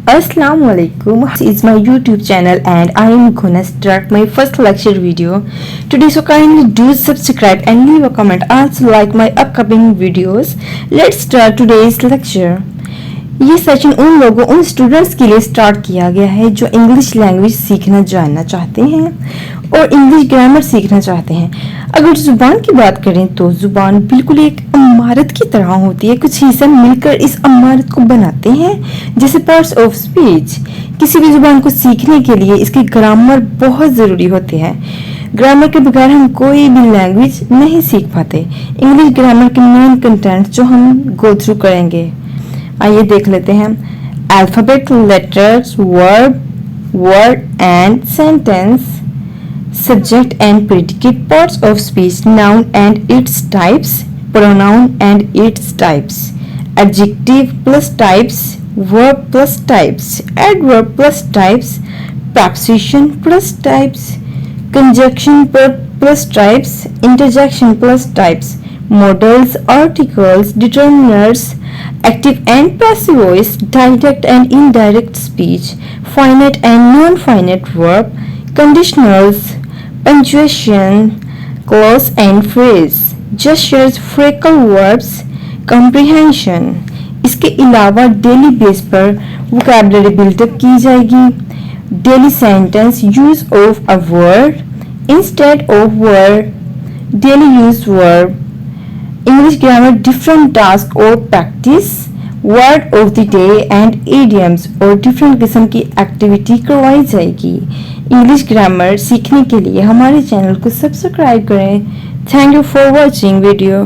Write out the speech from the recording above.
Assalamualaikum. This is my YouTube channel and I am gonna start my first lecture video today, so kindly do subscribe and leave a comment. Also like my upcoming videos. Let's start today's lecture. ये session उन लोगों उन students के लिए start किया गया है जो इंग्लिश लैंग्वेज सीखना जानना चाहते हैं और इंग्लिश ग्रामर सीखना चाहते हैं। अगर जुबान की बात करें तो जुबान बिल्कुल एक इमारत की तरह होती है। कुछ हिस्से मिलकर इस इमारत को बनाते हैं, जैसे पार्ट्स ऑफ स्पीच। किसी भी जुबान को सीखने के लिए इसके ग्रामर बहुत ज़रूरी होते हैं। ग्रामर के बगैर हम कोई भी लैंग्वेज नहीं सीख पाते। इंग्लिश ग्रामर के मेन कंटेंट जो हम गो थ्रू करेंगे, आइए देख लेते हैं। Alphabet, letters, word and sentence, subject and predicate, parts of speech, noun and its types, pronoun and its types, adjective plus types, verb plus types, adverb plus types, preposition plus types, conjunction plus types, interjection plus types, modals, articles, determiners, active and passive voice, direct and indirect speech, finite and non-finite verb, conditionals, punctuation, clause and phrase, gestures, freckle verbs, comprehension। इसके अलावा daily base पर vocabulary build up की जाएगी। Daily sentence, use of a word instead of word, daily use verb, English grammar, different task और practice, word of the day and idioms और different किस्म की activity करवाई जाएगी। इंग्लिश ग्रामर सीखने के लिए हमारे चैनल को सब्सक्राइब करें। Thank you for watching video.